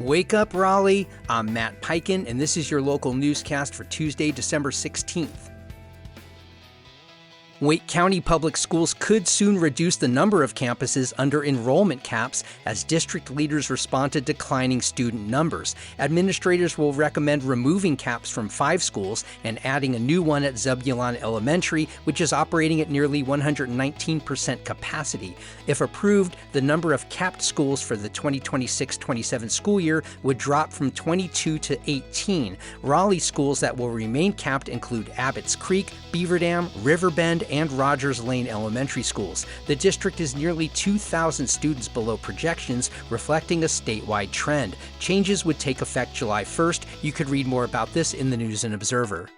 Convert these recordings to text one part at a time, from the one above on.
Wake up, Raleigh. I'm Matt Peiken, and this is your local newscast for Tuesday, December 16th. Wake County Public Schools could soon reduce the number of campuses under enrollment caps as district leaders respond to declining student numbers. Administrators will recommend removing caps from 5 schools and adding a new one at Zebulon Elementary, which is operating at nearly 119% capacity. If approved, the number of capped schools for the 2026-27 school year would drop from 22 to 18. Raleigh schools that will remain capped include Abbott's Creek, Beaver Dam, Riverbend, and Rogers Lane Elementary Schools. The district is nearly 2,000 students below projections, reflecting a statewide trend. Changes would take effect July 1st. You could read more about this in the News and Observer.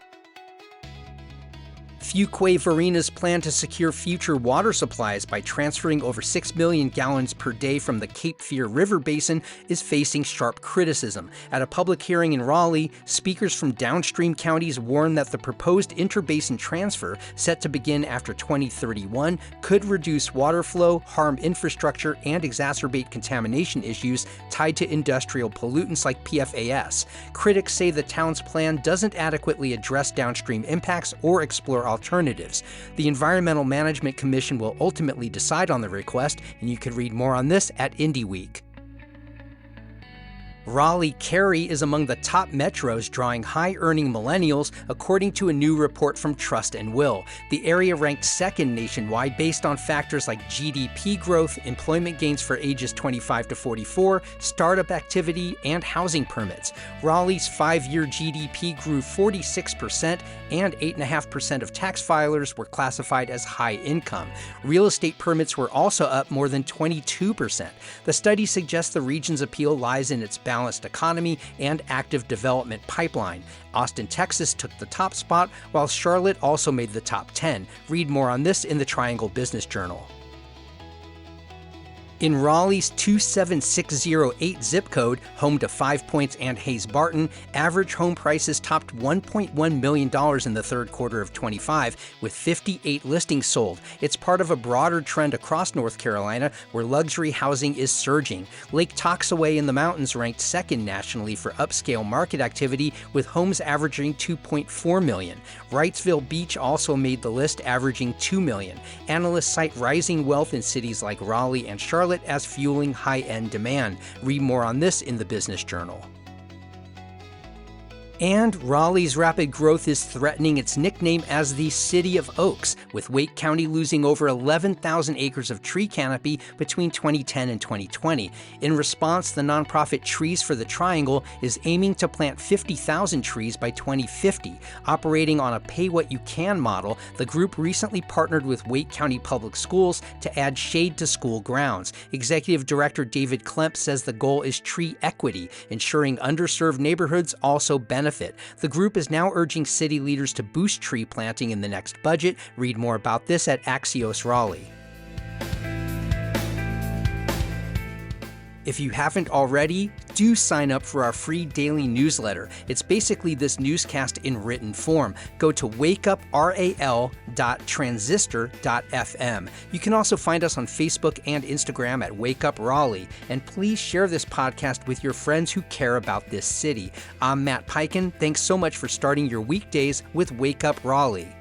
Fuquay-Varina's plan to secure future water supplies by transferring over 6 million gallons per day from the Cape Fear River Basin is facing sharp criticism. At a public hearing in Raleigh, speakers from downstream counties warn that the proposed interbasin transfer, set to begin after 2031, could reduce water flow, harm infrastructure, and exacerbate contamination issues tied to industrial pollutants like PFAS. Critics say the town's plan doesn't adequately address downstream impacts or explore alternatives. The Environmental Management Commission will ultimately decide on the request, and you can read more on this at IndyWeek. Raleigh-Cary is among the top metros drawing high-earning millennials, according to a new report from Trust and Will. The area ranked second nationwide based on factors like GDP growth, employment gains for ages 25 to 44, startup activity, and housing permits. Raleigh's 5-year GDP grew 46%, and 8.5% of tax filers were classified as high income. Real estate permits were also up more than 22%. The study suggests the region's appeal lies in its balanced economy and active development pipeline. Austin, Texas took the top spot, while Charlotte also made the top 10. Read more on this in the Triangle Business Journal. In Raleigh's 27608 zip code, home to 5 Points and Hayes Barton, average home prices topped $1.1 million in the third quarter of 25, with 58 listings sold. It's part of a broader trend across North Carolina where luxury housing is surging. Lake Toxaway in the mountains ranked second nationally for upscale market activity, with homes averaging $2.4 million. Wrightsville Beach also made the list, averaging $2 million. Analysts cite rising wealth in cities like Raleigh and Charlotte as fueling high-end demand. Read more on this in the Business Journal. And Raleigh's rapid growth is threatening its nickname as the City of Oaks, with Wake County losing over 11,000 acres of tree canopy between 2010 and 2020. In response, the nonprofit Trees for the Triangle is aiming to plant 50,000 trees by 2050. Operating on a pay-what-you-can model, the group recently partnered with Wake County Public Schools to add shade to school grounds. Executive Director David Klemp says the goal is tree equity, ensuring underserved neighborhoods also benefit. The group is now urging city leaders to boost tree planting in the next budget. Read more about this at Axios Raleigh. If you haven't already, do sign up for our free daily newsletter. It's basically this newscast in written form. Go to wakeupral.transistor.fm. You can also find us on Facebook and Instagram at Wake Up Raleigh. And please share this podcast with your friends who care about this city. I'm Matt Peiken. Thanks so much for starting your weekdays with Wake Up Raleigh.